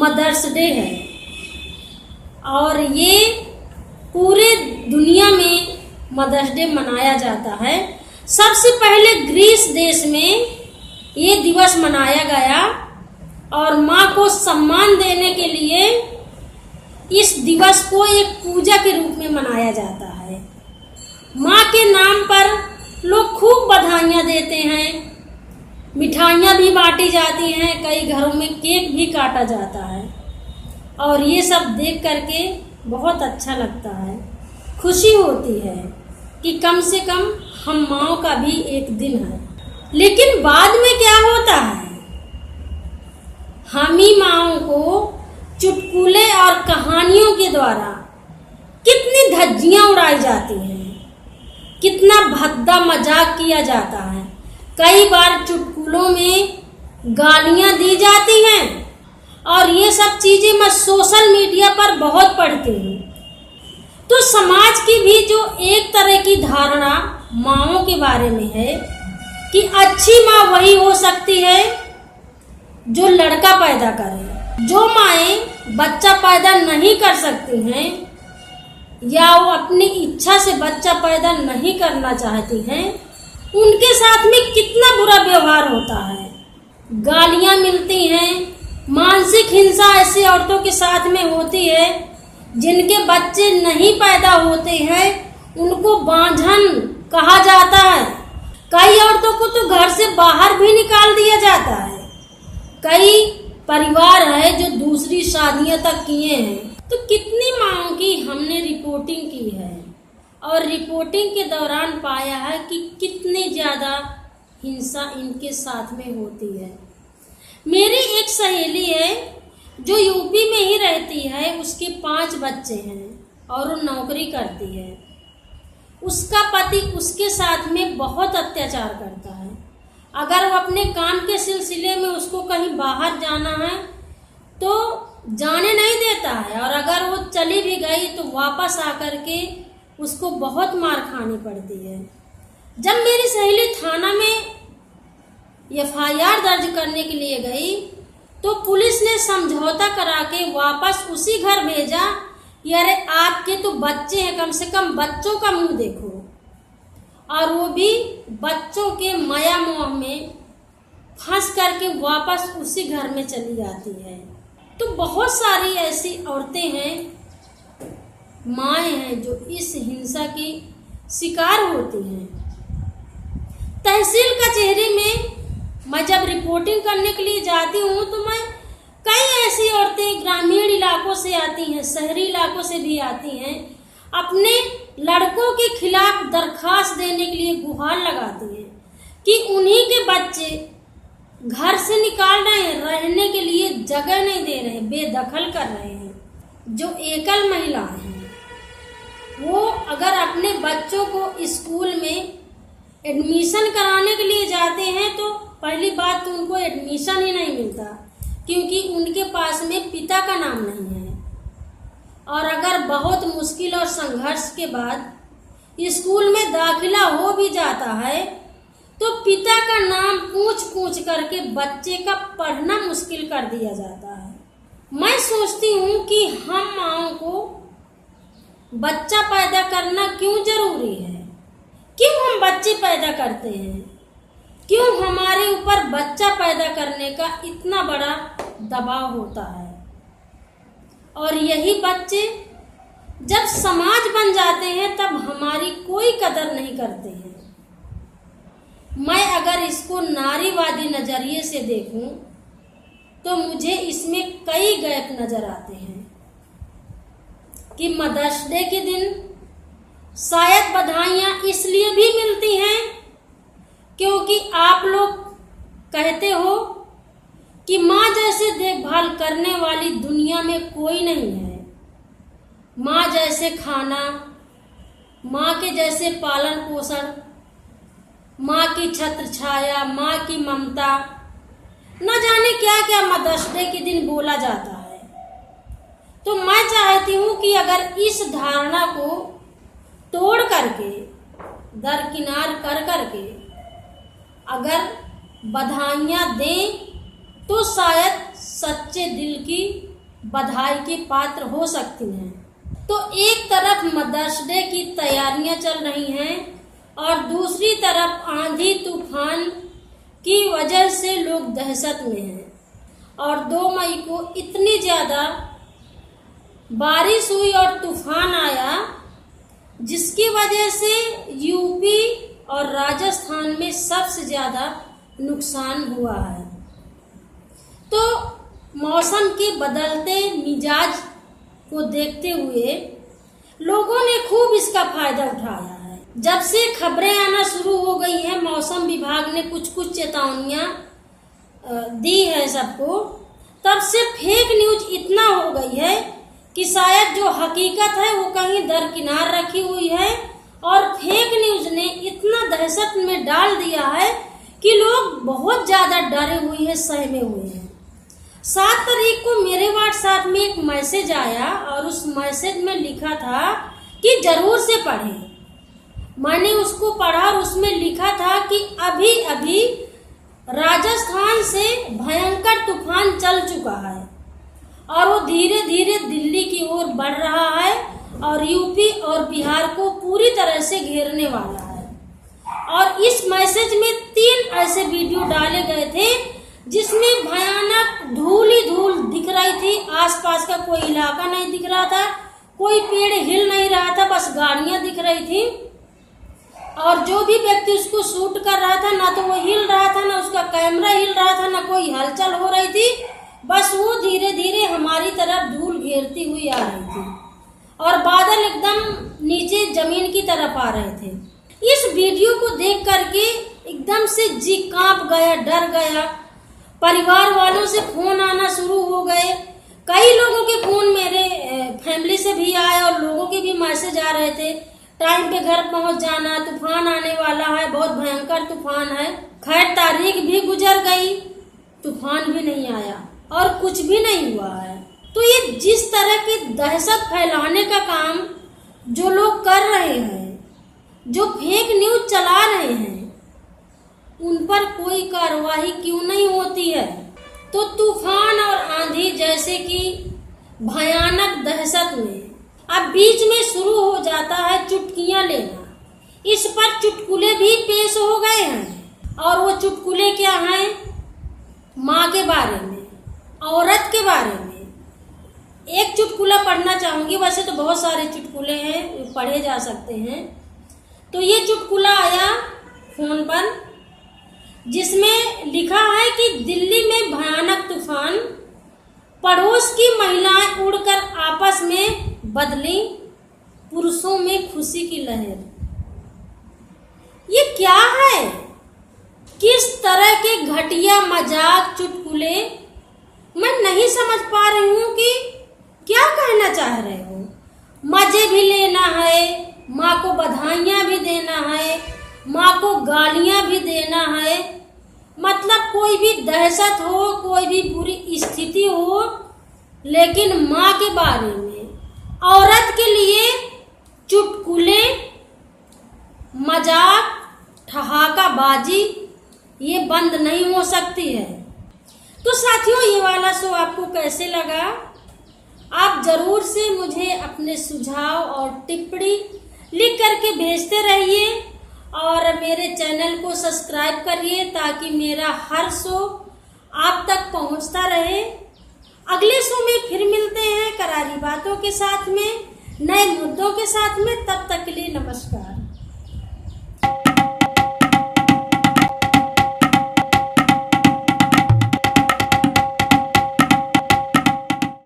Mother's day है और ये पूरे दुनिया में मदर्स डे मनाया जाता है। सबसे पहले ग्रीस देश में ये दिवस मनाया गया और माँ को सम्मान देने के लिए इस दिवस को एक पूजा के रूप में मनाया जाता है। माँ के नाम पर लोग खूब बधाइयाँ देते हैं, मिठाइयाँ भी बांटी जाती हैं, कई घरों में केक भी काटा जाता है और ये सब देख करके बहुत अच्छा लगता है। खुशी होती है कि कम से कम हम माँओं का भी एक दिन है। लेकिन बाद में क्या होता है, हम ही माँओं को चुटकुले और कहानियों के द्वारा कितनी धज्जियां उड़ाई जाती हैं, कितना भद्दा मजाक किया जाता है। कई बार चुटकुलों में गालियां दी जाती हैं और ये सब चीजें मैं सोशल मीडिया पर बहुत पढ़ती हूँ। तो समाज की भी जो एक तरह की धारणा माँओं के बारे में है कि अच्छी माँ वही हो सकती है जो लड़का पैदा करे। जो माएँ बच्चा पैदा नहीं कर सकती हैं या वो अपनी इच्छा से बच्चा पैदा नहीं करना चाहती हैं, उनके साथ में कितना बुरा व्यवहार होता है। गालियाँ मिलती हैं, मानसिक हिंसा ऐसी औरतों के साथ में होती है जिनके बच्चे नहीं पैदा होते हैं, उनको बांझन कहा जाता है। कई औरतों को तो घर से बाहर भी निकाल दिया जाता है। कई परिवार है जो दूसरी शादियां तक किए हैं। तो कितनी माँओं की हमने रिपोर्टिंग की है और रिपोर्टिंग के दौरान पाया है कि कितनी ज़्यादा हिंसा इनके साथ में होती है। मेरी एक सहेली है जो यूपी में ही रहती है, उसके 5 बच्चे हैं और वो नौकरी करती है। उसका पति उसके साथ में बहुत अत्याचार करता है। अगर वो अपने काम के सिलसिले में उसको कहीं बाहर जाना है तो जाने नहीं देता है और अगर वो चली भी गई तो वापस आकर के उसको बहुत मार खानी पड़ती है। जब मेरी सहेली थाना में FIR दर्ज करने के लिए गई तो पुलिस ने समझौता करा के वापस उसी घर भेजा। यारे आपके तो बच्चे हैं, कम से कम बच्चों का मुंह देखो। और वो भी बच्चों के माया मोह में फंस करके वापस उसी घर में चली जाती है। तो बहुत सारी ऐसी औरतें हैं, माएँ हैं जो इस हिंसा की शिकार होती हैं। तहसील कचहरी में मैं जब रिपोर्टिंग करने के लिए जाती हूँ तो मैं कई ऐसी औरतें ग्रामीण इलाकों से आती हैं, शहरी इलाकों से भी आती हैं, अपने लड़कों के खिलाफ दरखास्त देने के लिए गुहार लगाती हैं कि उन्हीं के बच्चे घर से निकाल रहे हैं, रहने के लिए जगह नहीं दे रहे, बेदखल कर रहे हैं। जो एकल महिलाएं हैं वो अगर अपने बच्चों को स्कूल में एडमिशन कराने के लिए जाते हैं तो पहली बात तो उनको एडमिशन ही नहीं मिलता क्योंकि उनके पास में पिता का नाम नहीं है। और अगर बहुत मुश्किल और संघर्ष के बाद स्कूल में दाखिला हो भी जाता है तो पिता का नाम पूछ करके बच्चे का पढ़ना मुश्किल कर दिया जाता है। मैं सोचती हूँ कि हम माँओं को बच्चा पैदा करना क्यों जरूरी है, क्यों हम बच्चे पैदा करते हैं, क्यों हमारे ऊपर बच्चा पैदा करने का इतना बड़ा दबाव होता है। और यही बच्चे जब समाज बन जाते हैं तब हमारी कोई कदर नहीं करते हैं। मैं अगर इसको नारीवादी नजरिए से देखूं तो मुझे इसमें कई गैप नजर आते हैं कि मदर्स डे के दिन शायद बधाइयाँ इसलिए भी मिलती हैं क्योंकि आप लोग कहते हो कि माँ जैसे देखभाल करने वाली दुनिया में कोई नहीं है। माँ जैसे खाना, माँ के जैसे पालन पोषण, माँ की छत्र छाया, माँ की ममता, न जाने क्या क्या मदर्स डे के दिन बोला जाता है। तो मैं चाहती हूँ कि अगर इस धारणा को तोड़ करके, दरकिनार कर करके अगर बधाइयाँ दें तो शायद सच्चे दिल की बधाई के पात्र हो सकती हैं। तो एक तरफ मदर्स डे की तैयारियां चल रही हैं और दूसरी तरफ आंधी तूफान की वजह से लोग दहशत में हैं। और 2 मई को इतनी ज़्यादा बारिश हुई और तूफान आया जिसकी वजह से यूपी और राजस्थान में सबसे ज़्यादा नुकसान हुआ है। तो मौसम के बदलते मिजाज को देखते हुए लोगों ने खूब इसका फायदा उठाया है। जब से खबरें आना शुरू हो गई हैं, मौसम विभाग ने कुछ चेतावनियां दी है सबको, तब से फेक न्यूज इतना हो गई है कि शायद जो हकीकत है वो कहीं दरकिनार रखी हुई है और फेक न्यूज ने इतना दहशत में डाल दिया है कि लोग बहुत ज़्यादा डरे हुए हैं, सहमे हुए हैं। 7 तारीख को मेरे व्हाट्सएप में एक मैसेज आया और उस मैसेज में लिखा था कि जरूर से पढ़ें। मैंने उसको पढ़ा और उसमें लिखा था कि अभी अभी राजस्थान से भयंकर तूफान चल चुका है और वो धीरे धीरे दिल्ली की ओर बढ़ रहा है और यूपी और बिहार को पूरी तरह से घेरने वाला है। और इस मैसेज में 3 ऐसे वीडियो डाले गए थे जिसमें भयानक धूल ही धूल दिख रही थी। आसपास का कोई इलाका नहीं दिख रहा था, कोई पेड़ हिल नहीं रहा था, बस गाड़ियां दिख रही थी। और जो भी व्यक्ति उसको शूट कर रहा था, ना तो वो हिल रहा था, ना उसका कैमरा हिल रहा था, ना कोई हलचल हो रही थी, बस वो धीरे धीरे हमारी तरफ धूल घेरती हुई आ रही थी और बादल एकदम नीचे जमीन की तरफ आ रहे थे। इस वीडियो को देख करके एकदम से जी कांप गया, डर गया। परिवार वालों से फोन आना शुरू हो गए। कई लोगों के फोन मेरे फैमिली से भी आए और लोगों के भी मैसेज आ रहे थे, टाइम पे घर पहुंच जाना, तूफान आने वाला है, बहुत भयंकर तूफान है। खैर तारीख भी गुजर गई, तूफान भी नहीं आया और कुछ भी नहीं हुआ है। तो ये जिस तरह की दहशत फैलाने का काम जो लोग कर रहे हैं, जो फेक न्यूज चला रहे हैं, उन पर कोई कार्रवाई क्यों नहीं होती है? तो तूफान और आंधी जैसे कि भयानक दहशत में अब बीच में शुरू हो जाता है चुटकियां लेना। इस पर चुटकुले भी पेश हो गए हैं और वो चुटकुले क्या हैं? माँ के बारे में, औरत के बारे में। एक चुटकुला पढ़ना चाहूंगी, वैसे तो बहुत सारे चुटकुले हैं, पढ़े जा सकते हैं। तो ये चुटकुला आया फोन पर जिसमें लिखा है कि दिल्ली में भयानक तूफान, पड़ोस की महिलाएं उड़कर आपस में बदली, पुरुषों में खुशी की लहर। ये क्या है? किस तरह के घटिया मजाक चुटकुले? मैं नहीं समझ पा रही हूँ कि क्या कहना चाह रहे हो। मजे भी लेना है, माँ को बधाइयाँ भी देना है, माँ को गालियाँ भी देना है, मतलब कोई भी दहशत हो, कोई भी बुरी स्थिति हो, लेकिन माँ के बारे में, औरत के लिए चुटकुले, मजाक, ठहाकाबाजी ये बंद नहीं हो सकती है। तो साथियों, ये वाला शो आपको कैसे लगा? आप जरूर से मुझे अपने सुझाव और टिप्पणी लिख करके भेजते रहिए और मेरे चैनल को सब्सक्राइब करिए ताकि मेरा हर शो आप तक पहुंचता रहे। अगले शो में फिर मिलते हैं करारी बातों के साथ में, नए मुद्दों के साथ में। तब तक के लिए नमस्कार।